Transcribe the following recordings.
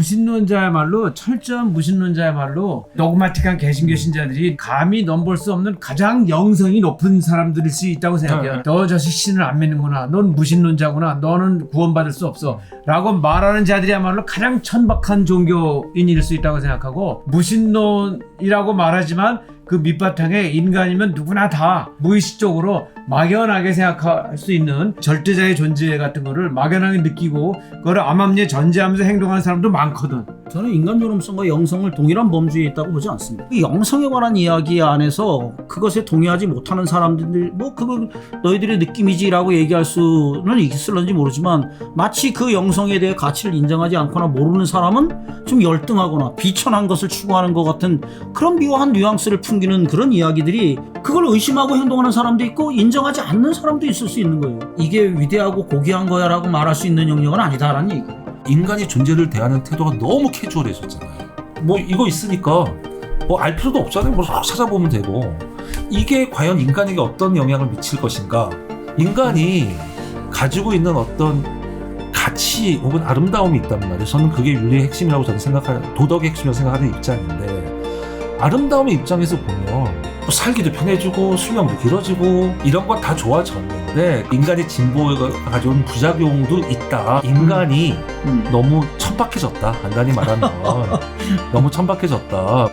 무신론자야말로 철저한 무신론자야말로 녹마틱한 개신교 신자들이 감히 넘볼 수 없는 가장 영성이 높은 사람들일 수 있다고 생각해요. 너 저 신을 안 믿는구나. 넌 무신론자구나. 너는 구원받을 수 없어. 라고 말하는 자들이야말로 가장 천박한 종교인일 수 있다고 생각하고, 무신론이라고 말하지만 그 밑바탕에 인간이면 누구나 다 무의식적으로 막연하게 생각할 수 있는 절대자의 존재 같은 거를 막연하게 느끼고 그거를 암암리에 전제하면서 행동하는 사람도 많거든. 저는 인간 존엄성과 영성을 동일한 범주에 있다고 보지 않습니다. 이 영성에 관한 이야기 안에서 그것에 동의하지 못하는 사람들, 뭐 그거 너희들의 느낌이지라고 얘기할 수는 있을런지 모르지만, 마치 그 영성에 대해 가치를 인정하지 않거나 모르는 사람은 좀 열등하거나 비천한 것을 추구하는 것 같은 그런 묘한 뉘앙스를 풍기는 그런 이야기들이, 그걸 의심하고 행동하는 사람도 있고 인정하지 않는 사람도 있을 수 있는 거예요. 이게 위대하고 고귀한 거야 라고 말할 수 있는 영역은 아니다라는 얘기예요. 인간이 존재를 대하는 태도가 너무 캐주얼해졌잖아요. 뭐 이거 있으니까 뭐 알 필요도 없잖아요. 뭐 찾아보면 되고. 이게 과연 인간에게 어떤 영향을 미칠 것인가? 인간이 가지고 있는 어떤 가치 혹은 아름다움이 있단 말이에요. 저는 그게 윤리의 핵심이라고 저는 생각하는, 도덕의 핵심이라고 생각하는 입장인데, 아름다움의 입장에서 보면 뭐 살기도 편해지고 수명도 길어지고 이런 건 다 좋아졌는데, 인간의 진보가 가져온 부작용도 있다. 인간이 너무 천박해졌다. 간단히 말하면 너무 천박해졌다.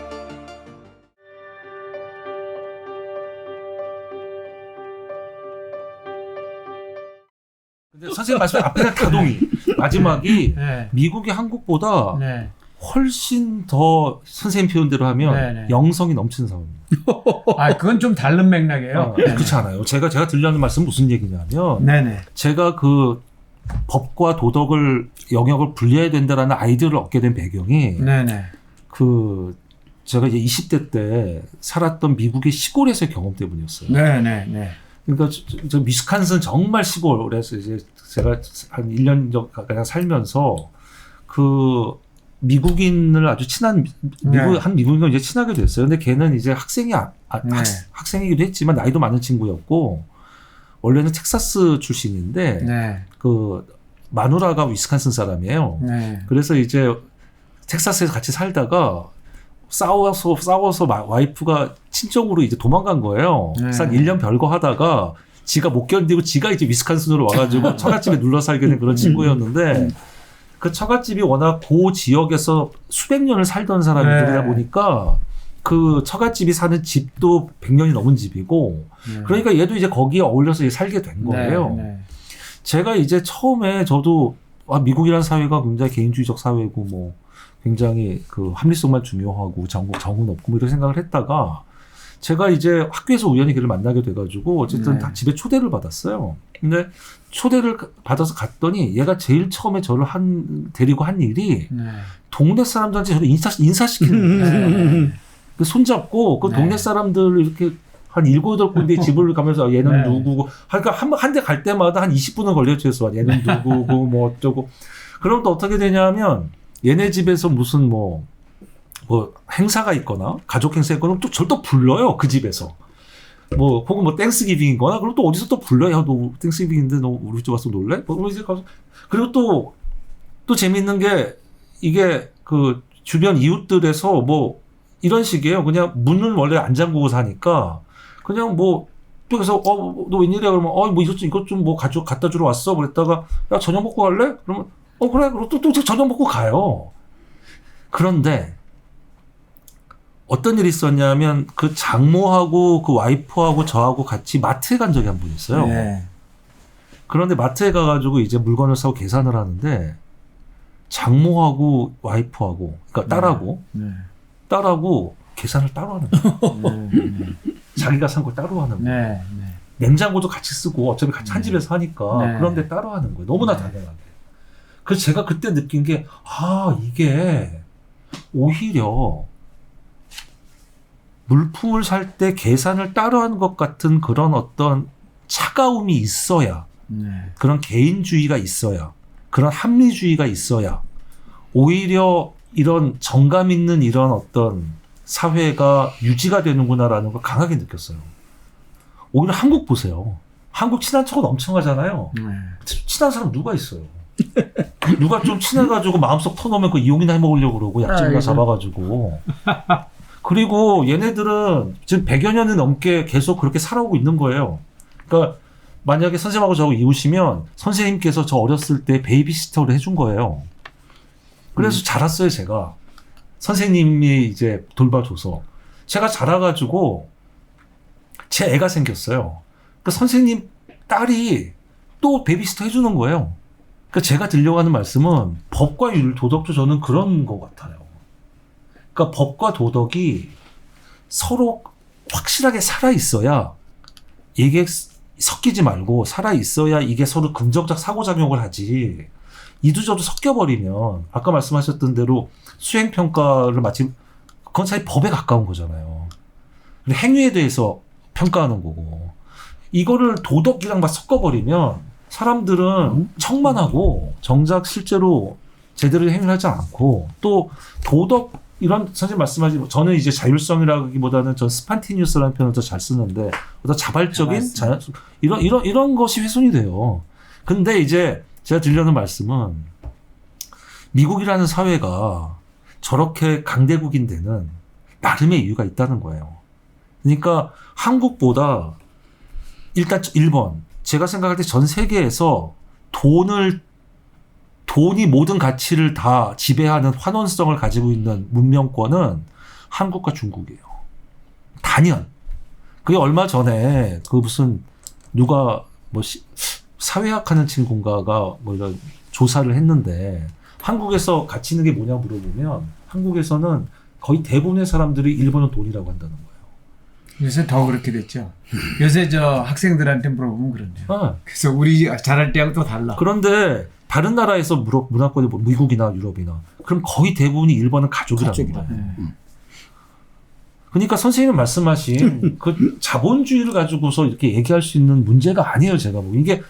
근데 선생님 말씀 앞에가 다 동의. 마지막이 네. 미국이 한국보다 네. 훨씬 더 선생님 표현대로 하면 네네. 영성이 넘치는 사회입니다. 아, 그건 좀 다른 맥락이에요. 그렇지 않아요. 제가 들려는 말씀은 무슨 얘기냐면, 네네. 제가 그 법과 도덕을 영역을 분리해야 된다라는 아이디어를 얻게 된 배경이, 네네. 그 제가 이제 20대 때 살았던 미국의 시골에서의 경험 때문이었어요. 네네네. 그러니까 저 미스칸슨 정말 시골에서 이제 제가 한 1년 가량 살면서 그 미국인을 아주 친한 한 미국인과 이제 친하게 됐어요. 근데 걔는 이제 학생이기도 했지만 나이도 많은 친구였고, 원래는 텍사스 출신인데 네. 그 마누라가 위스칸슨 사람이에요. 네. 그래서 이제 텍사스에서 같이 살다가 싸워서 와이프가 친정으로 이제 도망간 거예요. 그래서 한 1년 별거 하다가 지가 못 견디고 지가 이제 위스칸슨으로 와가지고 처갓집에 눌러 살게 된 그런 친구였는데, 그 처갓집이 워낙 그 지역에서 수백 년을 살던 사람들이다 보니까 그 처갓집이 사는 집도 100년이 넘은 집이고, 그러니까 얘도 이제 거기에 어울려서 이제 살게 된 거예요. 제가 이제 처음에 저도 미국이라는 사회가 굉장히 개인주의적 사회고 뭐 굉장히 그 합리성만 중요하고 정은 없고 뭐 이런 생각을 했다가, 제가 이제 학교에서 우연히 걔를 만나게 돼가지고 어쨌든 다 집에 초대를 받았어요. 근데 초대를 받아서 갔더니 얘가 제일 처음에 저를 데리고 한 일이 동네 사람들한테 저를 인사시키는 거예요. 그 손잡고 그 동네 사람들 이렇게 한 7, 8군데 집을 가면서 얘는 누구고, 그러니까 한 대 갈 때마다 한 20분은 걸렸죠. 얘는 누구고 뭐 어쩌고. 그럼 또 어떻게 되냐면, 얘네 집에서 무슨 뭐 행사가 있거나 가족 행사 있거나 또 저를 또 불러요. 그 집에서. 뭐 혹은 뭐 땡스기빙이거나, 그럼 또 어디서 또 불러요. 야, 너 땡스기빙인데 너 우리 집 와서 놀래? 뭐 이제 가서. 그리고 또 재밌는 게, 이게 그 주변 이웃들에서 뭐 이런 식이에요. 그냥 문을 원래 안 잠그고 사니까 그냥 뭐 그래서 너 웬일이야? 그러면 뭐 이것 좀 뭐 갖다 주러 왔어. 그랬다가 야, 저녁 먹고 갈래? 그러면 그래. 그리고 또 저녁 먹고 가요. 그런데 어떤 일이 있었냐면, 그 장모하고 그 와이프하고 저하고 같이 마트에 간 적이 한 번 있어요. 그런데 마트에 가가지고 이제 물건을 사고 계산을 하는데, 장모하고 와이프하고, 그러니까 딸하고 계산을 따로 하는 거예요. 자기가 산 거 따로 하는 거예요. 냉장고도 같이 쓰고 어차피 같이 한 집에서 하니까. 그런데 따로 하는 거예요. 너무나 당연하게. 그래서 제가 그때 느낀 게, 이게 오히려 물품을 살 때 계산을 따로 하는 것 같은 그런 어떤 차가움이 있어야, 그런 개인주의가 있어야, 그런 합리주의가 있어야 오히려 이런 정감 있는 이런 어떤 사회가 유지가 되는구나라는 걸 강하게 느꼈어요. 오히려 한국 보세요. 한국 친한 척은 엄청 하잖아요. 친한 사람 누가 있어요? 누가 좀 친해가지고 마음속 터놓으면 그 이용이나 해먹으려고 그러고 약점이나 아이고. 잡아가지고. 그리고 얘네들은 지금 100여 년이 넘게 계속 그렇게 살아오고 있는 거예요. 그러니까 만약에 선생님하고 저하고 이웃이면 선생님께서 저 어렸을 때 베이비시터를 해준 거예요. 그래서 자랐어요, 제가. 선생님이 이제 돌봐줘서. 제가 자라가지고 제 애가 생겼어요. 그 선생님 딸이 또 베이비시터 해주는 거예요. 그러니까 제가 드리려고 말씀은 법과 윤리, 도덕도 저는 그런 것 같아요. 그러니까 법과 도덕이 서로 확실하게 살아있어야 이게 섞이지 말고 살아있어야 이게 서로 긍정적 상호작용을 하지. 이두저도 섞여버리면 아까 말씀하셨던 대로 수행평가를 마치 그건 사실 법에 가까운 거잖아요. 행위에 대해서 평가하는 거고 이거를 도덕이랑 막 섞어버리면 사람들은 척만 하고 정작 실제로 제대로 행위를 하지 않고 또 도덕 이런 선생님 말씀하신 저는 이제 자율성이라기보다는 전 스판티니우스라는 표현을 더 잘 쓰는데 어떤 자발적인 이런 것이 훼손이 돼요. 근데 이제 제가 드리려는 말씀은 미국이라는 사회가 저렇게 강대국인 데는 나름의 이유가 있다는 거예요. 그러니까 한국보다 일단 1번 제가 생각할 때 전 세계에서 돈이 모든 가치를 다 지배하는 환원성을 가지고 있는 문명권은 한국과 중국이에요. 단연. 그게 얼마 전에 그 무슨 누가 뭐 사회학 하는 친구인가가 뭐 이런 조사를 했는데 한국에서 가치 있는 게 뭐냐 물어보면 한국에서는 거의 대부분의 사람들이 일본은 돈이라고 한다는 거예요. 요새 더 그렇게 됐죠. 요새 저 학생들한테 물어보면 그런데요. 네. 그래서 우리 잘할 때하고 또 달라. 그런데 다른 나라에서 문화권이 뭐 미국이나 유럽이나 그럼 거의 대부분이 일본은 가족이라는 거예요. 그러니까 선생님이 말씀하신 그 자본주의를 가지고서 이렇게 얘기할 수 있는 문제가 아니에요. 제가 뭐 이게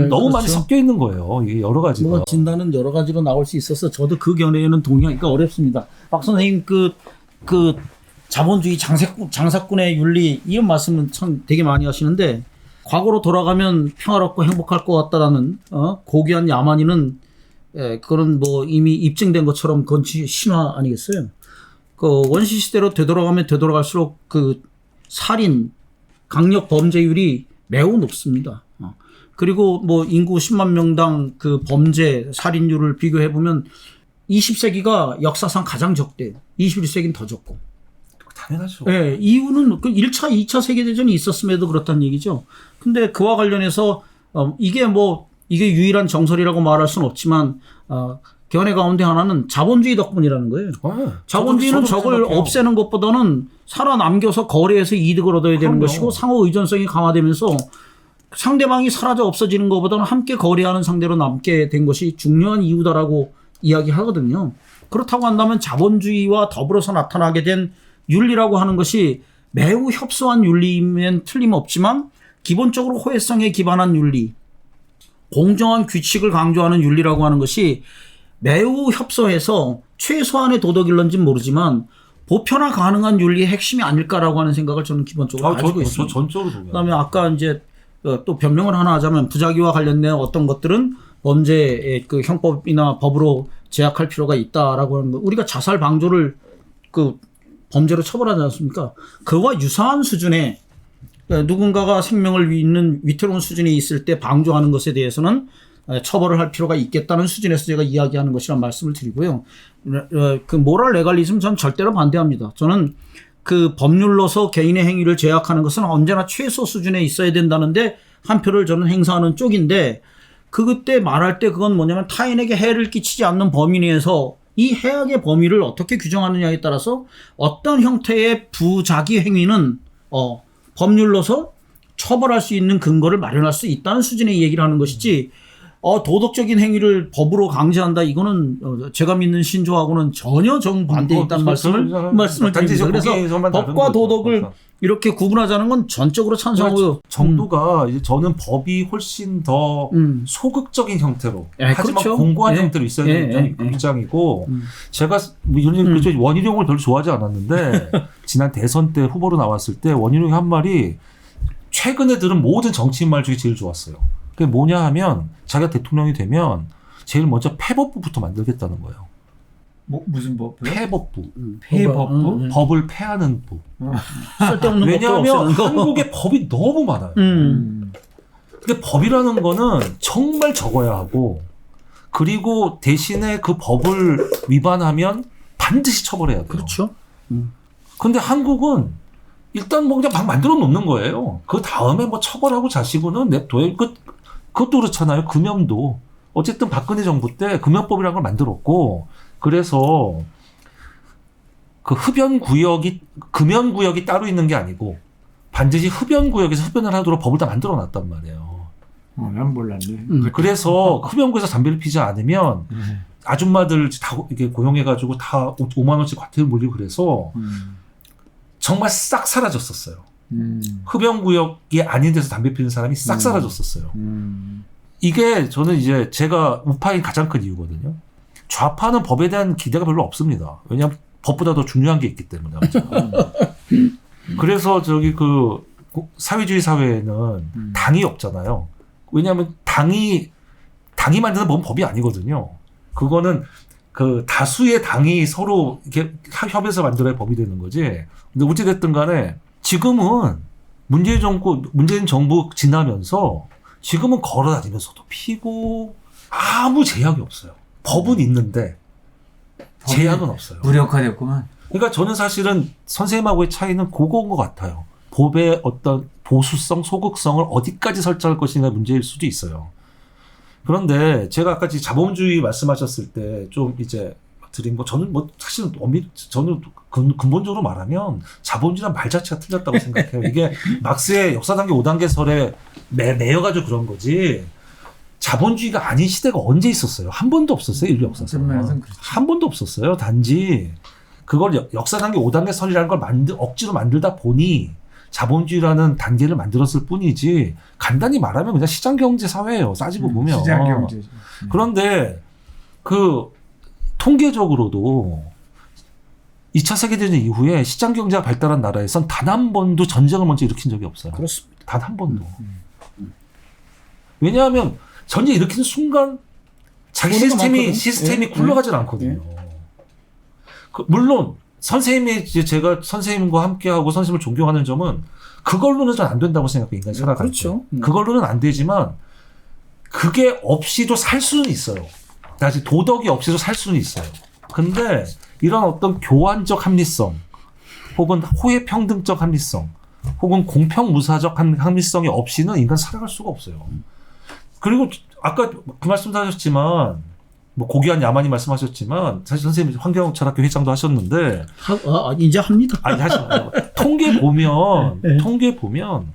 너무 많이 섞여 있는 거예요. 이게 여러 가지가. 뭐 진단은 여러 가지로 나올 수 있어서 저도 그 견해에는 동의하기가 어렵습니다. 박 선생님 그 자본주의 장사꾼의 윤리 이런 말씀은 참 되게 많이 하시는데 과거로 돌아가면 평화롭고 행복할 것 같다라는 고귀한 야만인은 그거는 뭐 이미 입증된 것처럼 그건 신화 아니겠어요? 그 원시 시대로 되돌아가면 되돌아갈수록 그 살인 강력 범죄율이 매우 높습니다. 그리고 뭐 인구 10만 명당 그 범죄 살인율을 비교해 보면 20세기가 역사상 가장 적대요. 21세기는 더 적고. 당연하죠. 네, 이유는 그 1차, 2차 세계대전이 있었음에도 그렇다는 얘기죠. 근데 그와 관련해서 이게 유일한 정설이라고 말할 수는 없지만 견해 가운데 하나는 자본주의 덕분이라는 거예요. 자본주의는 적을 없애는 것보다는 살아남겨서 거래해서 이득을 얻어야 되는 것이고 상호 의존성이 강화되면서 상대방이 사라져 없어지는 것보다는 함께 거래하는 상대로 남게 된 것이 중요한 이유다라고 이야기하거든요. 그렇다고 한다면 자본주의와 더불어서 나타나게 된 윤리라고 하는 것이 매우 협소한 윤리이면 틀림없지만 기본적으로 호혜성에 기반한 윤리, 공정한 규칙을 강조하는 윤리라고 하는 것이 매우 협소해서 최소한의 도덕일런지는 모르지만 보편화 가능한 윤리의 핵심이 아닐까라고 하는 생각을 저는 기본적으로 가지고 있습니다. 전적으로 동의합니다. 그다음에 아까 이제 또 변명을 하나 하자면 부작위와 관련된 어떤 것들은 범죄의 그 형법이나 법으로 제약할 필요가 있다라고 하는 거. 우리가 자살 방조를 그 범죄로 처벌하지 않습니까? 그와 유사한 수준의 누군가가 생명을 잃는 위태로운 수준에 있을 때 방조하는 것에 대해서는 처벌을 할 필요가 있겠다는 수준에서 제가 이야기하는 것이란 말씀을 드리고요. 그 모럴 레갈리즘 전 절대로 반대합니다. 저는 그 법률로서 개인의 행위를 제약하는 것은 언제나 최소 수준에 있어야 된다는데 한 표를 저는 행사하는 쪽인데 그때 말할 때 그건 뭐냐면 타인에게 해를 끼치지 않는 범위 내에서 이 해악의 범위를 어떻게 규정하느냐에 따라서 어떤 형태의 부작위 행위는 법률로서 처벌할 수 있는 근거를 마련할 수 있다는 수준의 얘기를 하는 것이지 도덕적인 행위를 법으로 강제한다 이거는 제가 믿는 신조하고는 전혀 정반대에 있다는 말씀을 드립니다. 그래서 법과 도덕을 이렇게 구분하자는 건 전적으로 찬성하고요. 정도가 이제 저는 법이 훨씬 더 소극적인 형태로 하지만 그렇죠. 공고한 형태로 있어야 되는 입장이고 제가 원희룡을 별로 좋아하지 않았는데 지난 대선 때 후보로 나왔을 때 원희룡이 한 말이 최근에 들은 모든 정치인 말 중에 제일 좋았어요. 그게 뭐냐 하면 자기가 대통령이 되면 제일 먼저 폐법부부터 만들겠다는 거예요. 무슨 법이요? 폐법부. 폐법부? 법을 폐하는 부. 쓸데없는 법도 왜냐하면 없애는 거. 한국에 법이 너무 많아요. 근데 법이라는 거는 정말 적어야 하고 그리고 대신에 그 법을 위반하면 반드시 처벌해야 돼요. 그렇죠. 근데 한국은 일단 뭐 그냥 막 만들어 놓는 거예요. 그 다음에 뭐 처벌하고 자시고는 냅둬요. 그것도 그렇잖아요. 금연도. 어쨌든 박근혜 정부 때 금연법이라는 걸 만들었고 그래서 그 금연 구역이 따로 있는 게 아니고 반드시 흡연 구역에서 흡연을 하도록 법을 다 만들어 놨단 말이에요. 난 몰랐네. 그래서 흡연구에서 담배를 피지 않으면 아줌마들 다 이렇게 고용해가지고 다 5만 원씩 과태료 물리고 그래서 정말 싹 사라졌었어요. 흡연 구역이 아닌 데서 담배 피는 사람이 싹 사라졌었어요. 이게 저는 이제 제가 우파인 가장 큰 이유거든요. 좌파는 법에 대한 기대가 별로 없습니다. 왜냐하면 법보다 더 중요한 게 있기 때문에. 그래서 저기 그 사회주의 사회에는 당이 없잖아요. 왜냐하면 당이 만드는 법이 아니거든요. 그거는 그 다수의 당이 서로 이렇게 협의해서 만들어야 법이 되는 거지. 근데 어찌됐든 간에 지금은 문재인 정부 지나면서 지금은 걸어 다니면서도 피고 아무 제약이 없어요. 법은 있는데 제약은 없어요. 무력화됐구만. 그러니까 저는 사실은 선생님하고의 차이는 그거인 것 같아요. 법의 어떤 보수성, 소극성을 어디까지 설정할 것인가 문제일 수도 있어요. 그런데 제가 아까 자본주의 말씀하셨을 때 좀 이제 드린 거 저는 뭐 사실은 저는 근본적으로 말하면 자본주의란 말 자체가 틀렸다고 생각해요. 이게 막스의 역사단계 5단계설에 매여가지고 그런 거지. 자본주의가 아닌 시대가 언제 있었어요? 한 번도 없었어요. 인류 역사에서. 한 번도 없었어요. 단지 그걸 역사단계 5단계설이라는 걸 억지로 만들다 보니 자본주의라는 단계를 만들었을 뿐이지 간단히 말하면 그냥 시장경제 사회예요. 따지고 보면. 시장경제. 그런데 그 통계적으로도 2차 세계대전 이후에 시장경제가 발달한 나라에선 단 한 번도 전쟁을 먼저 일으킨 적이 없어요. 그렇습니다. 단 한 번도. 왜냐하면 전쟁 일으키는 순간 자기 시스템이 굴러가질 않거든요. 물론 제가 선생님과 함께하고 선생님을 존경하는 점은 그걸로는 전 안 된다고 생각해요. 인간이 살아갈 그렇죠. 때. 그걸로는 안 되지만 그게 없이도 살 수는 있어요. 다시 도덕이 없이도 살 수는 있어요. 근데 이런 어떤 교환적 합리성 혹은 호혜평등적 합리성 혹은 공평무사적 합리성이 없이는 인간 살아갈 수가 없어요. 그리고 아까 그 말씀도 하셨지만 뭐 고귀한 야만이 말씀하셨지만 사실 선생님 환경철학교 회장도 하셨는데 이제 합니다. 아니 사실 통계 보면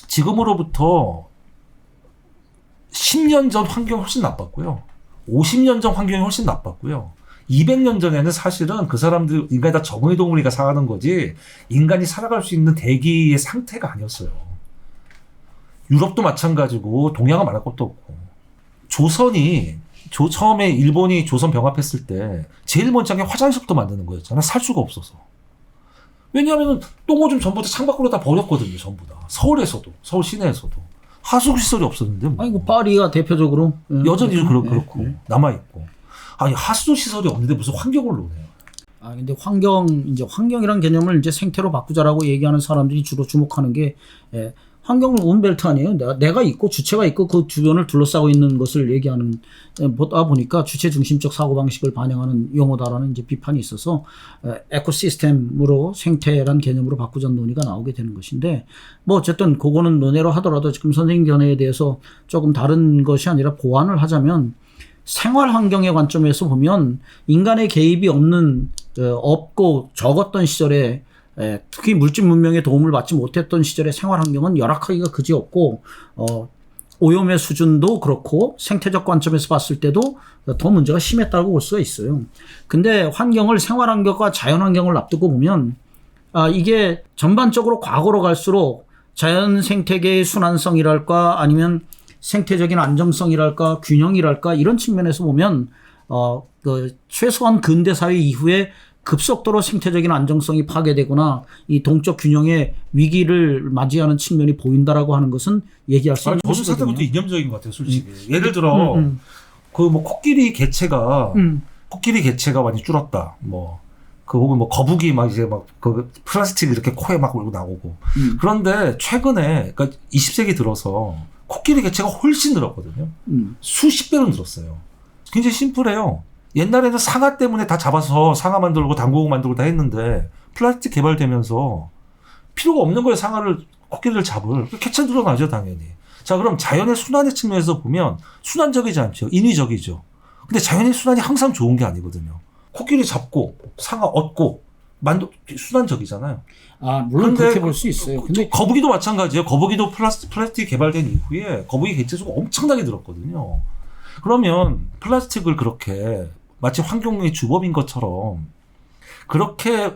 지금으로부터 10년 전 환경이 훨씬 나빴고요. 50년 전 환경이 훨씬 나빴고요. 200년 전에는 사실은 그 사람들 인간이 다 정의 동물이가 살아가는 거지 인간이 살아갈 수 있는 대기의 상태가 아니었어요. 유럽도 마찬가지고 동양은 말할 것도 없고 조선이 처음에 일본이 조선 병합했을 때 제일 먼저 한 게 화장실부터 만드는 거였잖아요. 살 수가 없어서. 왜냐하면 똥오줌 전부 다 창밖으로 다 버렸거든요. 전부 다. 서울에서도 서울 시내에서도 하수구 시설이 없었는데 뭐. 아니 파리가 대표적으로 여전히 그렇고 남아있고. 아니 하수도 시설이 없는데 무슨 환경을 논해요. 근데 환경이란 개념을 이제 생태로 바꾸자라고 얘기하는 사람들이 주로 주목하는 게 환경은 온벨트 아니에요. 내가 있고 주체가 있고 그 주변을 둘러싸고 있는 것을 얘기하는 보다 보니까 주체 중심적 사고 방식을 반영하는 용어다라는 이제 비판이 있어서 에코시스템으로 생태란 개념으로 바꾸자는 논의가 나오게 되는 것인데 뭐 어쨌든 그거는 논외로 하더라도 지금 선생님 견해에 대해서 조금 다른 것이 아니라 보완을 하자면 생활 환경의 관점에서 보면 인간의 개입이 없고 적었던 시절에 특히 물질 문명의 도움을 받지 못했던 시절의 생활 환경은 열악하기가 그지없고 오염의 수준도 그렇고 생태적 관점에서 봤을 때도 더 문제가 심했다고 볼 수가 있어요. 근데 생활 환경과 자연 환경을 납두고 보면 이게 전반적으로 과거로 갈수록 자연 생태계의 순환성이랄까 아니면 생태적인 안정성이랄까 균형이랄까 이런 측면에서 보면 최소한 근대 사회 이후에 급속도로 생태적인 안정성이 파괴되거나 이 동적 균형의 위기를 맞이하는 측면이 보인다라고 하는 것은 얘기할 수 있는 것이거든요. 저도 사실 그것도 이념적인 것 같아요. 솔직히. 예를 들어 그 뭐 코끼리 개체가 많이 줄었다. 혹은 거북이 막 이제 막 그 플라스틱 이렇게 코에 막 나오고. 그런데 최근에 그러니까 20세기 들어서 코끼리 개체가 훨씬 늘었거든요. 수십 배로 늘었어요. 굉장히 심플해요. 옛날에는 상아 때문에 다 잡아서 상아 만들고 당구공 만들고 다 했는데 플라스틱 개발되면서 필요가 없는 거예요. 코끼리를 잡을. 개체 늘어나죠, 당연히. 자, 그럼 자연의 순환의 측면에서 보면 순환적이지 않죠. 인위적이죠. 근데 자연의 순환이 항상 좋은 게 아니거든요. 코끼리 잡고 상아 얻고 순환적이잖아요. 물론 그렇게 볼 수 있어요. 근데 거북이도 마찬가지예요. 거북이도 플라스틱 개발된 이후에 거북이 개체 수가 엄청나게 늘었거든요. 그러면 플라스틱을 그렇게 마치 환경의 주범인 것처럼 그렇게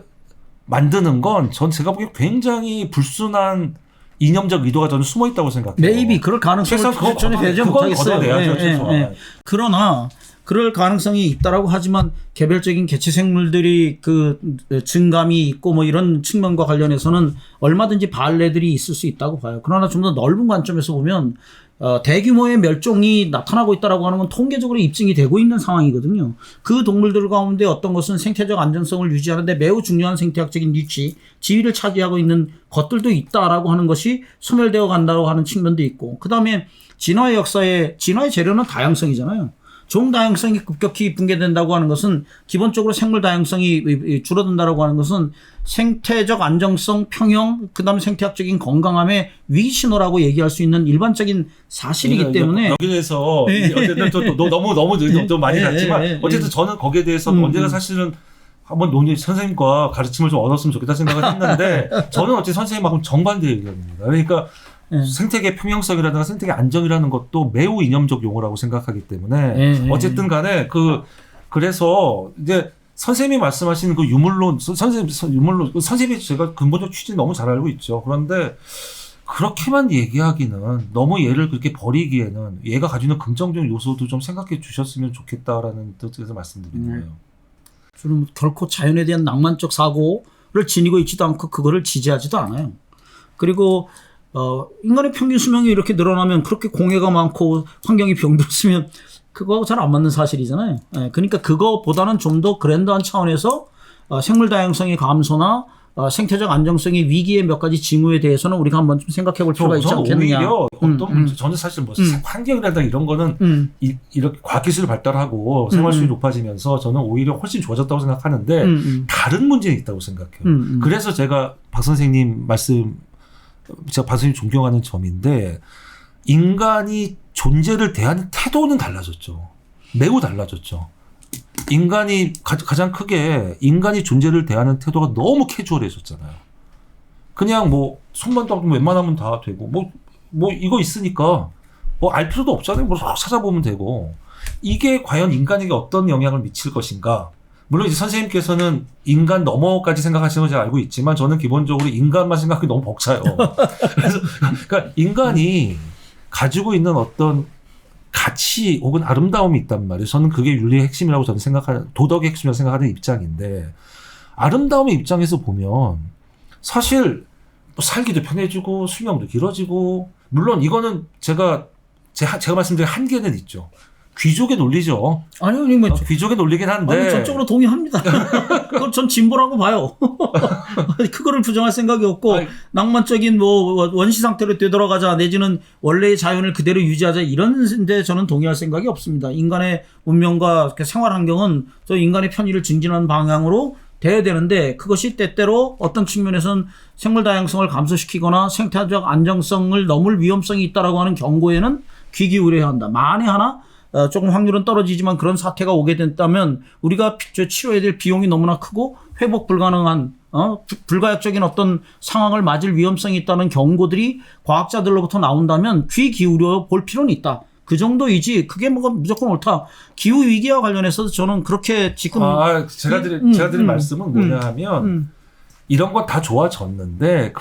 만드는 건 제가 보기에 굉장히 불순한 이념적 의도가 저는 숨어 있다고 생각해요. maybe 그럴 가능성을 저는 배제 못하겠어요. 그러나 그럴 가능성이 있다라고 하지만 개별적인 개체 생물들이 그 증감이 있고 뭐 이런 측면과 관련해서는 얼마든지 발레들이 있을 수 있다고 봐요. 그러나 좀 더 넓은 관점에서 보면 대규모의 멸종이 나타나고 있다라고 하는 건 통계적으로 입증이 되고 있는 상황이거든요. 그 동물들 가운데 어떤 것은 생태적 안정성을 유지하는데 매우 중요한 생태학적인 위치, 지위를 차지하고 있는 것들도 있다라고 하는 것이 소멸되어 간다고 하는 측면도 있고, 그 다음에 진화의 재료는 다양성이잖아요. 종 다양성이 급격히 붕괴된다고 하는 것은 기본적으로 생물 다양성이 줄어든다라고 하는 것은 생태적 안정성, 평형, 그다음에 생태학적인 건강함의 위기 신호라고 얘기할 수 있는 일반적인 사실이기 때문에 여기에 대해서 어쨌든 너무 많이 갔지만 어쨌든 저는 거기에 대해서 언제가 사실은 한번 선생님과 가르침을 좀 얻었으면 좋겠다 생각을 했는데 저는 어쨌든 선생님하고 정반대 의견입니다. 그러니까 생태계 평형성이라든가 생태계 안정이라는 것도 매우 이념적 용어라고 생각하기 때문에 어쨌든 간에 그래서 이제 선생님이 말씀하시는 그 유물론 선생님이 제가 근본적 취지는 너무 잘 알고 있죠. 그런데 그렇게만 얘기하기는 너무 얘를 그렇게 버리기에는 얘가 가지고 있는 긍정적인 요소도 좀 생각해 주셨으면 좋겠다라는 뜻에서 말씀드리는 거예요. 저는 결코 자연에 대한 낭만적 사고를 지니고 있지도 않고 그거를 지지하지도 않아요. 그리고 인간의 평균 수명이 이렇게 늘어나면 그렇게 공해가 많고 환경이 병들었으면 그거하고 잘 안 맞는 사실이잖아요. 그러니까 그거보다는 좀 더 그랜드한 차원에서 생물 다양성의 감소나 생태적 안정성의 위기의 몇 가지 징후에 대해서는 우리가 한번 좀 생각해 볼 필요가 있지 않겠느냐. 오히려 저는 사실 환경이라든가 이런 거는 이렇게 과학기술이 발달하고 생활수준이 높아지면서 저는 오히려 훨씬 좋아졌다고 생각하는데 다른 문제는 있다고 생각해요. 그래서 제가 박 선생님 제가 박 선생님 존경하는 점인데 인간이 존재를 대하는 태도는 달라졌죠. 매우 달라졌죠. 인간이 가장 크게 인간이 존재를 대하는 태도가 너무 캐주얼해졌잖아요. 그냥 손만 떠도 웬만하면 다 되고 이거 있으니까 알 필요도 없잖아요. 찾아보면 되고 이게 과연 인간에게 어떤 영향을 미칠 것인가. 물론 이제 선생님께서는 인간 너머까지 생각하시는 걸 제가 알고 있지만 저는 기본적으로 인간만 생각하기 너무 벅차요. 그래서 그러니까 인간이 가지고 있는 어떤 가치 혹은 아름다움이 있단 말이에요. 저는 그게 윤리의 핵심이라고 저는 도덕의 핵심이라고 생각하는 입장인데 아름다움의 입장에서 보면 사실 살기도 편해지고 수명도 길어지고 물론 이거는 제가 말씀드린 한계는 있죠. 귀족의 논리죠. 아니요, 귀족의 논리긴 한데. 전적으로 동의합니다. 그걸 전 진보라고 봐요. 그거를 부정할 생각이 없고, 낭만적인 원시 상태로 되돌아가자, 내지는 원래의 자연을 그대로 유지하자, 이런데 저는 동의할 생각이 없습니다. 인간의 운명과 생활 환경은 저 인간의 편의를 증진하는 방향으로 돼야 되는데, 그것이 때때로 어떤 측면에서는 생물 다양성을 감소시키거나 생태적 안정성을 넘을 위험성이 있다라고 하는 경고에는 귀 기울여야 한다. 만에 하나, 조금 확률은 떨어지지만 그런 사태가 오게 된다면 우리가 치료해야 될 비용이 너무나 크고 회복 불가능한 불가역적인 어떤 상황을 맞을 위험성이 있다는 경고들이 과학자들로부터 나온다면 귀 기울여 볼 필요는 있다. 그 정도이지 그게 무조건 옳다. 기후 위기와 관련해서도 저는 그렇게 지금 제가 드린 말씀은 뭐냐 하면 이런 건 다 좋아졌는데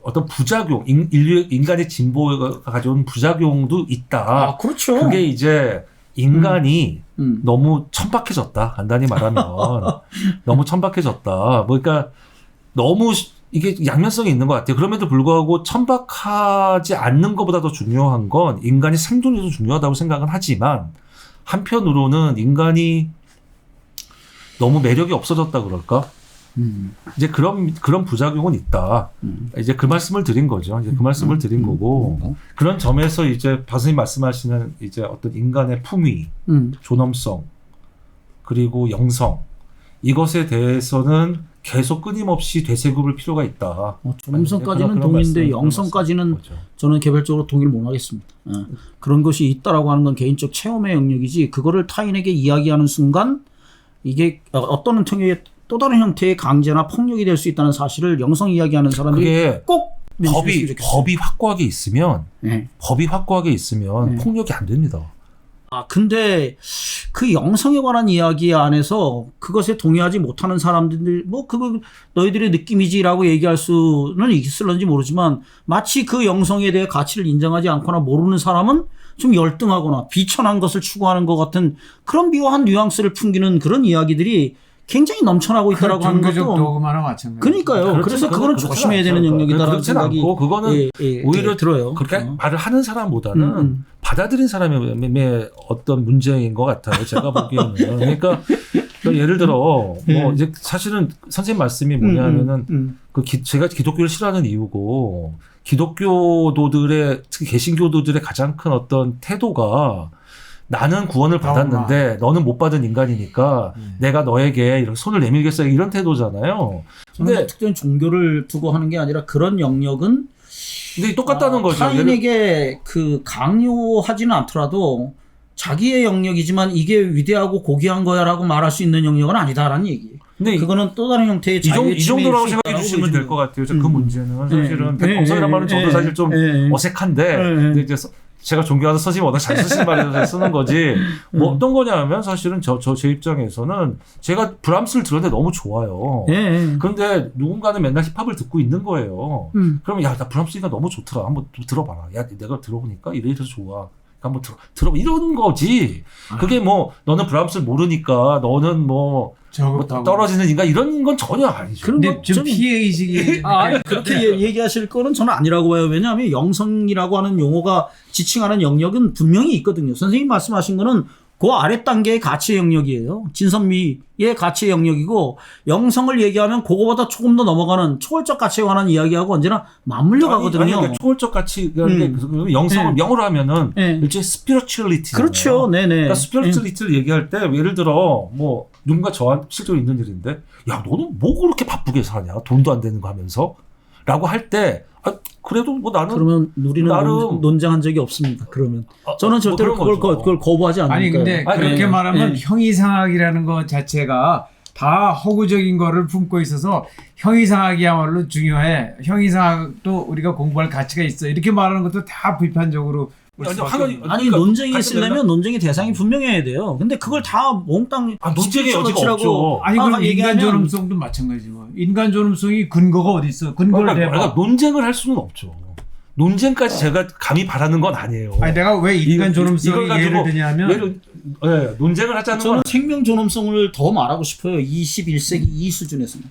어떤 부작용 인간의 진보가 가져온 부작용도 있다. 그렇죠. 그게 이제 인간이 너무 천박해졌다. 간단히 말하면 너무 천박해졌다. 그러니까 너무 이게 양면성이 있는 것 같아요. 그럼에도 불구하고 천박하지 않는 것보다 더 중요한 건 인간의 생존이 더 중요하다고 생각은 하지만 한편으로는 인간이 너무 매력이 없어졌다 그럴까? 이제 그런 부작용은 있다. 이제 그 말씀을 드린 거죠. 이제 그 말씀을 드린 거고 그런 점에서 이제 박사님 말씀하시는 이제 어떤 인간의 품위, 존엄성 그리고 영성 이것에 대해서는 계속 끊임없이 되새겨볼 필요가 있다. 존엄성까지는 그런 동의인데 말씀, 영성까지는 거죠. 저는 개별적으로 동의를 못 하겠습니다. 그런 것이 있다라고 하는 건 개인적 체험의 영역이지 그거를 타인에게 이야기하는 순간 이게 어떤 형태의 또 다른 형태의 강제나 폭력이 될 수 있다는 사실을 영성 이야기하는 사람들이 그게 꼭 명심했으면 좋겠어요. 법이 확고하게 있으면 네. 법이 확고하게 있으면 폭력이 안 됩니다. 근데 그 영성에 관한 이야기 안에서 그것에 동의하지 못하는 사람들, 뭐, 그거 너희들의 느낌이지라고 얘기할 수는 있을런지 모르지만 마치 그 영성에 대해 가치를 인정하지 않거나 모르는 사람은 좀 열등하거나 비천한 것을 추구하는 것 같은 그런 묘한 뉘앙스를 풍기는 그런 이야기들이 굉장히 넘쳐나고 있다라고 하는 종교적 것도. 도구마나 마찬가지. 그러니까요. 그래서 그거는 조심해야 되는 영역이다라는 그렇진 생각이 않고 그거는 오히려 들어요. 그렇게 말을 하는 사람보다는 받아들인 사람의 어떤 문제인 것 같아요. 제가 보기에는. 그러니까 예를 들어 뭐 이제 사실은 선생님 말씀이 뭐냐면은 제가 기독교를 싫어하는 이유고 기독교도들의 특히 개신교도들의 가장 큰 어떤 태도가 나는 구원을 받았는데 너는 못 받은 인간이니까 내가 너에게 이렇게 손을 내밀겠어 이런 태도잖아요. 근데 특정 종교를 두고 하는 게 아니라 그런 영역은 근데 똑같다는 거죠. 타인에게 그 강요하지는 않더라도 자기의 영역이지만 이게 위대하고 고귀한 거야라고 말할 수 있는 영역은 아니다라는 얘기예요. 근데 그거는 또 다른 형태의 이 정도라고 생각해 주시면 될 것 같아요. 그 문제는 사실은 백범성이라는 말은 저도 사실 좀 어색한데 근데 이제 제가 존경하는 선생님이 워낙 잘 쓰시는 말에서 쓰는 거지. 뭐 어떤 거냐면 사실은 제 입장에서는 제가 브람스를 들었는데 너무 좋아요. 그런데 누군가는 맨날 힙합을 듣고 있는 거예요. 그러면 야, 나 브람스가 너무 좋더라. 한번 들어봐라. 야, 내가 들어보니까 이래서 좋아. 한번 들어봐. 이런 거지. 그게 뭐 너는 브람스를 모르니까 너는 뭐 떨어지는 인간 이런 건 전혀 아니죠. 근데 좀 피해의식이 그렇게 얘기하실 거는 저는 아니라고 봐요. 왜냐하면 영성이라고 하는 용어가 지칭하는 영역은 분명히 있거든요. 선생님 말씀하신 거는 그 아래 단계의 가치의 영역이에요. 진선미의 가치의 영역이고 영성을 얘기하면 그거보다 조금 더 넘어가는 초월적 가치에 관한 이야기하고 언제나 맞물려 가거든요. 그러니까 초월적 가치라는 게 영성을 명으로 하면은 일종의 스피리추얼리티. 그렇죠. 네네. 그러니까 스피리추얼리티를 얘기할 때 예를 들어 뭐 누군가 저한테 실제로 있는 일인데 야 너는 뭐 그렇게 바쁘게 사냐 돈도 안 되는 거 하면서 라고 할 때 그래도 뭐 나는 그러면 우리는 논쟁한 적이 없습니다. 그러면 저는 절대로 뭐 그걸 거부하지 않으니까. 아니 근데 그렇게 말하면 형이상학이라는 것 자체가 다 허구적인 거를 품고 있어서 형이상학이야말로 중요해. 형이상학도 우리가 공부할 가치가 있어. 이렇게 말하는 것도 다 비판적으로. 아니 논쟁이 있으려면 논쟁의 대상이 분명해야 돼요. 근데 그걸 다 몽땅 논쟁의 여지가 없죠. 아니 그럼 인간 존엄성도 마찬가지지 뭐. 인간 존엄성이 근거가 어디 있어? 근거를 그러니까 논쟁을 할 수는 없죠. 논쟁까지 제가 감히 바라는 건 아니에요. 아니 내가 왜 인간 존엄성을 예를 드냐면 논쟁을 하자는 저는 생명 존엄성을 더 말하고 싶어요. 21세기 이 수준에서는.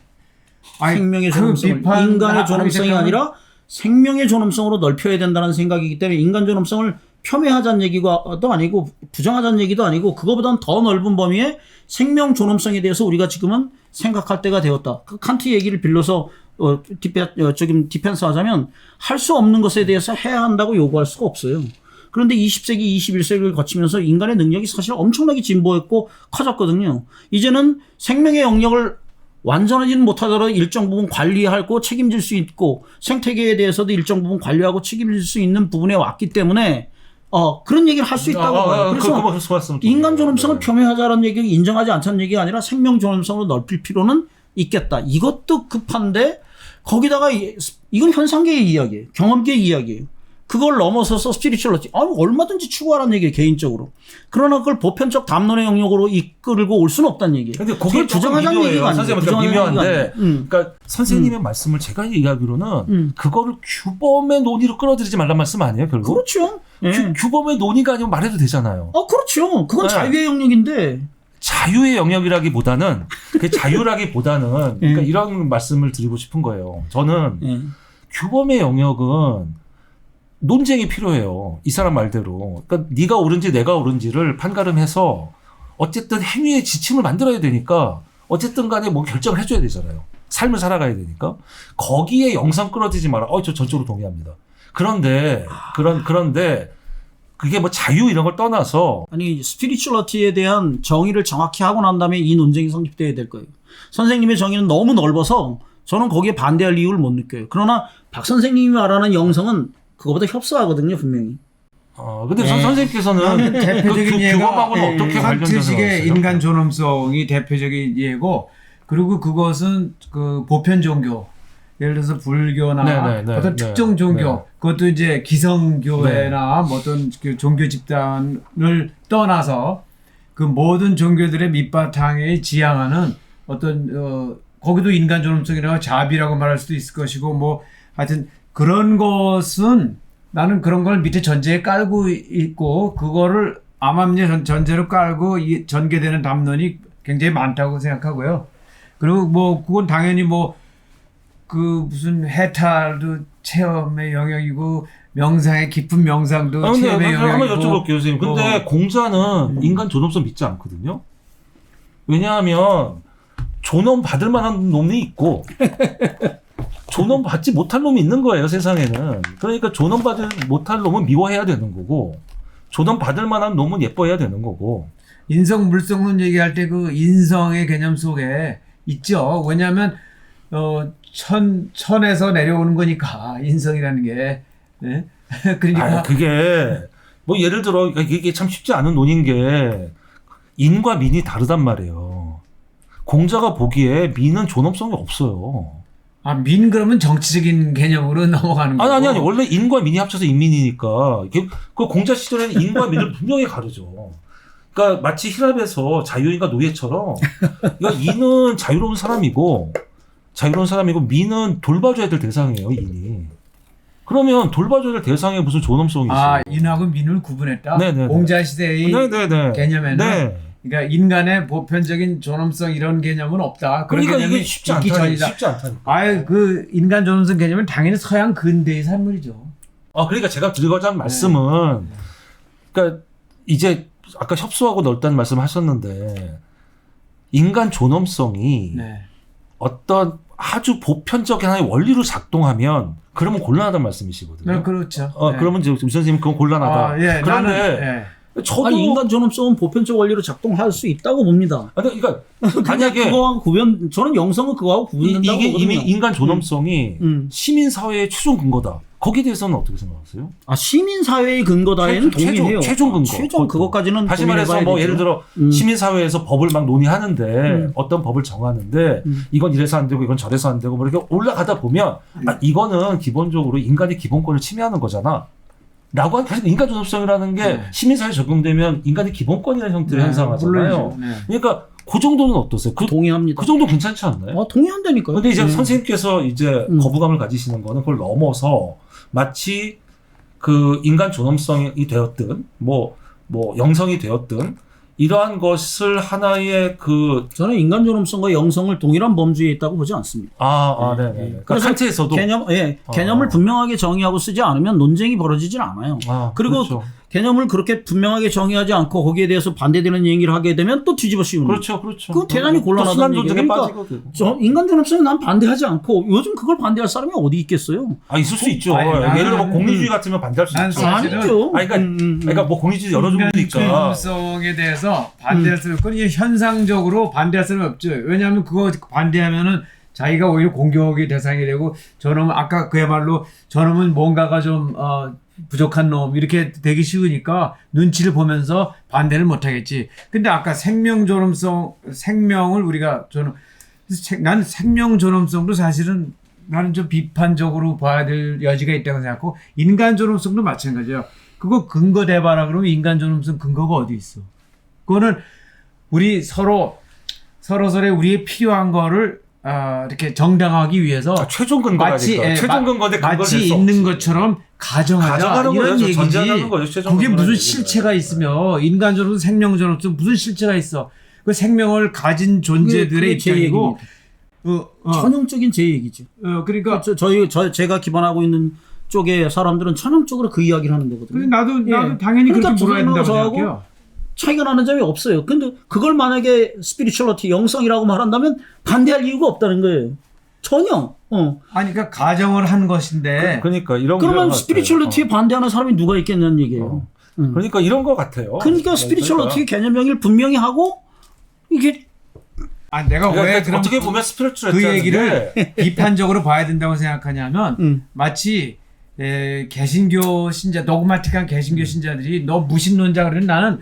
생명의 존엄성을 인간의 존엄성이 아니라 생명의 존엄성으로 넓혀야 된다는 생각이기 때문에 인간 존엄성을 폄훼하자는 얘기도 아니고 부정하자는 얘기도 아니고 그거보다는 더 넓은 범위의 생명 존엄성에 대해서 우리가 지금은 생각할 때가 되었다. 그 칸트 얘기를 빌려서 디펜스 하자면 할 수 없는 것에 대해서 해야 한다고 요구할 수가 없어요. 그런데 20세기, 21세기를 거치면서 인간의 능력이 사실 엄청나게 진보했고 커졌거든요. 이제는 생명의 영역을 완전하지는 못하더라도 일정 부분 관리하고 책임질 수 있고 생태계에 대해서도 일정 부분 관리하고 책임질 수 있는 부분에 왔기 때문에 그런 얘기를 할 수 있다고 봐요. 그래서 인간 존엄성을 폄훼하자는 얘기를 인정하지 않자는 얘기가 아니라 생명 존엄성으로 넓힐 필요는 있겠다. 이것도 급한데 거기다가 이건 현상계의 이야기예요. 경험계의 이야기예요. 그걸 넘어서서 스피리추얼리티 얼마든지 추구하라는 얘기예요. 개인적으로. 그러나 그걸 보편적 담론의 영역으로 이끌고 올 수는 없다는 얘기예요. 근데 그게 부정하자는 얘기가 아니에요. 선생님 미묘한데 그러니까 선생님의 말씀을 제가 얘기하기로는 그거를 규범의 논의로 끌어들이지 말란 말씀 아니에요? 결국? 그렇죠. 규범의 논의가 아니면 말해도 되잖아요. 그렇죠. 그건 자유의 영역인데. 자유의 영역이라기보다는 그러니까 이런 말씀을 드리고 싶은 거예요. 저는 규범의 영역은 논쟁이 필요해요. 이 사람 말대로. 그러니까 네가 옳은지 내가 옳은지를 판가름해서 어쨌든 행위의 지침을 만들어야 되니까 어쨌든 간에 뭐 결정을 해줘야 되잖아요. 삶을 살아가야 되니까. 거기에 영상 끌어들이지 마라. 저 전적으로 동의합니다. 그런데 그게 뭐 자유 이런 걸 떠나서 아니 스피리추얼리티에 대한 정의를 정확히 하고 난 다음에 이 논쟁이 성립돼야 될 거예요. 선생님의 정의는 너무 넓어서 저는 거기에 반대할 이유를 못 느껴요. 그러나 박 선생님이 말하는 영성은 그거보다 협소하거든요, 분명히. 근데 네. 선생님께서는 대표적인 예가 규범하고는 어떻게 관련돼서 산트식의 나왔어요? 인간 존엄성이 대표적인 예고, 그리고 그것은 그 보편 종교, 예를 들어서 불교나 네네네, 어떤 네, 특정 종교, 네. 그것도 이제 기성교회나 뭐 어떤 그 종교 집단을 떠나서 그 모든 종교들의 밑바탕에 지향하는 어떤 거기도 인간 존엄성이라고 자비라고 말할 수도 있을 것이고, 뭐 하여튼 그런 것은 나는 그런 걸 밑에 전제에 깔고 있고, 그거를 암암리에 전제로 깔고 전개되는 담론이 굉장히 많다고 생각하고요. 그리고 뭐 그건 당연히 뭐 그 무슨 해탈도 체험의 영역이고, 명상의 깊은 명상도 근데 체험의 한번 영역이고. 여쭤볼게요, 선생님. 근데 공자는 인간 존엄성 믿지 않거든요. 왜냐하면 존엄 받을 만한 놈이 있고 존엄 받지 못할 놈이 있는 거예요, 세상에는. 그러니까 존엄 받지 못할 놈은 미워해야 되는 거고, 존엄 받을 만한 놈은 예뻐해야 되는 거고. 인성 물성론 얘기할 때 그 인성의 개념 속에 있죠. 왜냐하면 천에서 내려오는 거니까 인성이라는 게. 네? 그러니까 그게 뭐 예를 들어 이게 참 쉽지 않은 논인 게 인과 민이 다르단 말이에요. 공자가 보기에 민은 존엄성이 없어요. 민 그러면 정치적인 개념으로 넘어가는 거고. 아니 원래 인과 민이 합쳐서 인민이니까 그 공자 시절에는 인과 민을 분명히 가르죠. 그러니까 마치 히랍에서 자유인과 노예처럼, 그러니까 인은 자유로운 사람이고 민은 돌봐줘야 될 대상이에요, 인이. 그러면 돌봐줘야 될 대상에 무슨 존엄성이 있어요? 인하고 민을 구분했다. 네네네. 공자 시대의 네네네. 개념에는. 네. 그러니까 인간의 보편적인 존엄성 이런 개념은 없다. 그런 그러니까 개념이 이게 쉽지 있기 전이다. 않다니까. 그 인간 존엄성 개념은 당연히 서양 근대의 산물이죠. 그러니까 제가 드리고자 하는 말씀은, 그러니까 이제 아까 협소하고 넓다는 말씀 하셨는데, 인간 존엄성이 네. 어떤 아주 보편적인 하나의 원리로 작동하면 그러면 곤란하다는 말씀이시거든요. 네, 그렇죠. 네. 그러면 이제 우 선생님 그건 곤란하다. 예, 그런데 저도 아니 인간 존엄성은 보편적 원리로 작동할 수 있다고 봅니다. 그러니까 만약에 그거하고 저는 영성은 그거하고 구분된다고 이게 보거든요. 이미 인간 존엄성이 음. 시민 사회의 최종 근거다. 거기에 대해서는 어떻게 생각하세요? 시민 사회의 근거다에는 동의해요. 최종 근거. 최종 그것까지는 다시 말해서 동의해봐야 뭐 되죠. 예를 들어 시민 사회에서 법을 막 논의하는데 어떤 법을 정하는데 이건 이래서 안 되고 이건 저래서 안 되고 뭐 이렇게 올라가다 보면 이거는 기본적으로 인간의 기본권을 침해하는 거잖아. 라고 하는, 사실 인간 존엄성이라는 게 시민사회에 적용되면 인간의 기본권이라는 형태를 형성하잖아요. 그러니까 그 정도는 어떠세요? 동의합니다. 그 정도 괜찮지 않나요? 동의한다니까요. 근데 이제 선생님께서 이제 거부감을 가지시는 거는 그걸 넘어서 마치 그 인간 존엄성이 되었든 뭐 영성이 되었든 이러한 것을 하나의 저는 인간 존엄성과 영성을 동일한 범주에 있다고 보지 않습니다. 네네. 그러니까 칸트에서도 개념을 분명하게 정의하고 쓰지 않으면 논쟁이 벌어지질 않아요. 그리고 그렇죠. 개념을 그렇게 분명하게 정의하지 않고 거기에 대해서 반대되는 얘기를 하게 되면 또 뒤집어 씌우는 거죠. 그렇죠. 그거 대단히 곤란하다는 얘기예요. 그러니까 인간 존엄성에 난 반대하지 않고 요즘 그걸 반대할 사람이 어디 있겠어요? 있을 수 있죠. 아니, 예를 들어 뭐 공리주의 같으면 반대할 수 있죠. 아니죠. 그러니까 뭐 공리주의 여러 종류도 있니까. 존엄성에 대해서 반대할 수는 없고, 현상적으로 반대할 수는 없죠. 왜냐하면 그거 반대하면은 자기가 오히려 공격의 대상이 되고, 저놈은 아까 그야말로 저놈은 뭔가가 좀 부족한 놈 이렇게 되기 쉬우니까 눈치를 보면서 반대를 못 하겠지. 근데 아까 생명을 우리가 난 생명 존엄성도 사실은 나는 좀 비판적으로 봐야 될 여지가 있다고 생각하고, 인간 존엄성도 마찬가지예요. 그거 근거 대봐라 그러면 인간 존엄성 근거가 어디 있어? 그거는 우리 서로서로의 우리의 필요한 거를 이렇게 정당화하기 위해서 최종 근거라니까. 최종 근거인데 마치 있는 것처럼 가정하자 이런 얘기지. 그게 무슨 실체가 있으며, 인간 존엄성, 생명 존엄성 무슨 실체가 있어? 그 생명을 가진 존재들의 입장이고 전형적인 제 얘기죠. 그러니까 제가 기반하고 있는 쪽의 사람들은 전형적으로 그 이야기를 하는 근데 거거든요. 나도 당연히 그러니까 그렇게 물어야 된다고 저하고 생각해요. 차이가 나는 점이 없어요. 근데 그걸 만약에 스피리추얼리티, 영성이라고 말한다면 반대할 이유가 없다는 거예요. 전혀. 아니 그러니까 가정을 한 것인데 그러니까 이런 그러면 것 스피리추얼리티에 같아요. 반대하는 사람이 누가 있겠냐는 얘기예요. 그러니까 이런 것 같아요. 그러니까 스피리추얼리티 개념명을 분명히 하고 이게 내가 왜 그러니까 그럼 어떻게 보면 스피리추얼 그 얘기를 비판적으로 봐야 된다고 생각하냐면 마치 개신교 신자, 노그마틱한 개신교 신자들이 너 무신론자 그러는 나는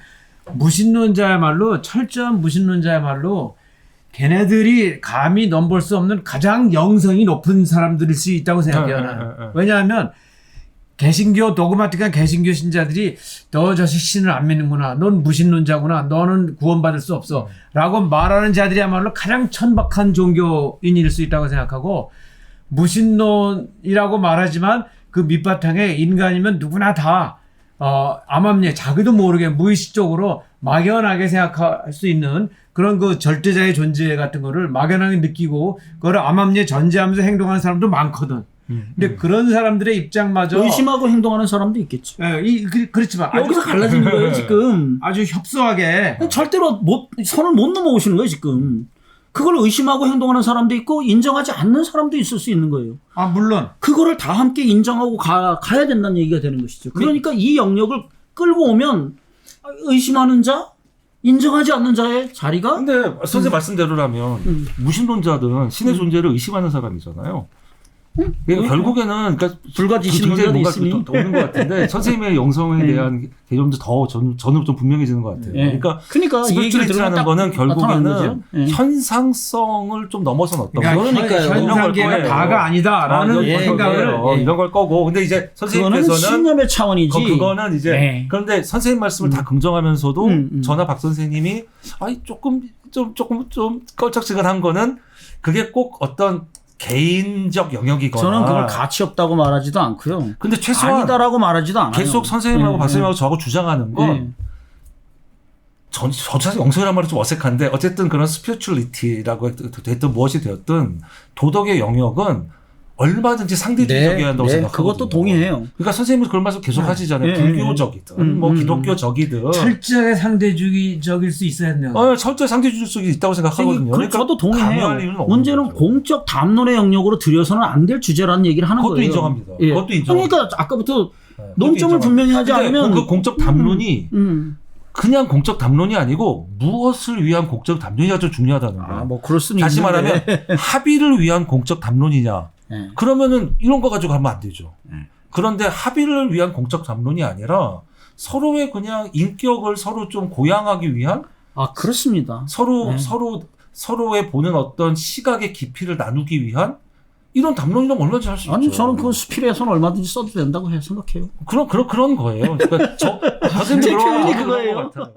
무신론자야말로 철저한 무신론자야말로 걔네들이 감히 넘볼 수 없는 가장 영성이 높은 사람들일 수 있다고 생각해요. 나는. 왜냐하면 개신교 도그마틱한 개신교 신자들이 너 저 신을 안 믿는구나. 넌 무신론자구나. 너는 구원받을 수 없어. 라고 말하는 자들이야말로 가장 천박한 종교인일 수 있다고 생각하고 무신론이라고 말하지만 그 밑바탕에 인간이면 누구나 다 암암리에 자기도 모르게 무의식적으로 막연하게 생각할 수 있는 그런 그 절대자의 존재 같은 거를 막연하게 느끼고 그걸 암암리에 전제하면서 행동하는 사람도 많거든. 근데 그런 사람들의 입장마저 의심하고 행동하는 사람도 있겠죠. 그렇지만 여기서 갈라지는 거예요 지금. 아주 협소하게 절대로 선을 못 넘어오시는 거예요 지금. 그걸 의심하고 행동하는 사람도 있고 인정하지 않는 사람도 있을 수 있는 거예요. 물론 그거를 다 함께 인정하고 가야 된다는 얘기가 되는 것이죠. 그러니까 이 영역을 끌고 오면 의심하는 자, 인정하지 않는 자의 자리가. 근데 선생님 말씀대로라면 무신론자들은 신의 존재를 의심하는 사람이잖아요. 그러니까 결국에는 그러니까 불가지 굉장히 신론자도 뭔가 있으니. 오는 것 같은데 선생님의 영성에 대한 개념도 더 저는 좀 분명해지는 것 같아요. 그러니까 이 얘기를 들으면 스피리추얼리티라는 딱 거는 나타나는 거죠. 결국에는 현상성을 좀 넘어선 어떤 그러니까요. 현상계가 다가 아니다라는 생각을 이런 걸 거고 근데 이제 그거는 선생님께서는 신념의 차원이지. 그거는 이제 그런데 선생님 말씀을 다 긍정하면서도 저나 박 선생님이 조금 껄쩍지근한 거는 그게 꼭 어떤 개인적 영역이거나 저는 그걸 가치 없다고 말하지도 않고요. 근데 최소한 아니다라고 말하지도 않아요. 계속 선생님하고 박선생님하고 저하고 주장하는 건 전 사실 영성이란 말이 좀 어색한데 어쨌든 그런 스피리추얼리티라고 됐든 무엇이 되었든 도덕의 영역은 얼마든지 상대주의적이어야 한다고 생각하거든요. 그것도 동의해요. 그러니까 선생님은 그런 말씀 계속 하시잖아요. 불교적이든 뭐 기독교적이든 철저하게 상대주의적일 수 있어야 돼요. 철저히 상대주의적이 있다고 생각하거든요. 그러니까 저도 동의해요. 강요할 이유는 없는 문제는 거죠. 공적 담론의 영역으로 들여서는 안 될 주제라는 얘기를 하는 그것도 거예요. 인정합니다. 예. 그것도 인정합니다. 그러니까 아까부터 그것도 논점을 인정합니다. 분명히 하지 근데 않으면 그 공적 담론이 그냥 공적 담론이 아니고 무엇을 위한 공적 담론이가 좀 중요하다는 거예요. 뭐 그럴 수는 다시 있는데. 말하면 합의를 위한 공적 담론이냐. 네. 그러면은 이런 거 가지고 하면 안 되죠. 그런데 합의를 위한 공적 담론이 아니라 서로의 그냥 인격을 서로 좀 고양하기 위한 그렇습니다. 서로의 보는 어떤 시각의 깊이를 나누기 위한 이런 담론이라면 얼마든지 할 수 있죠. 아니 저는 그건 수필에서는 얼마든지 써도 된다고 생각해요. 그런 거예요. 그러니까 선생님도 제 표현이 그런 것 그거예요. 같아요.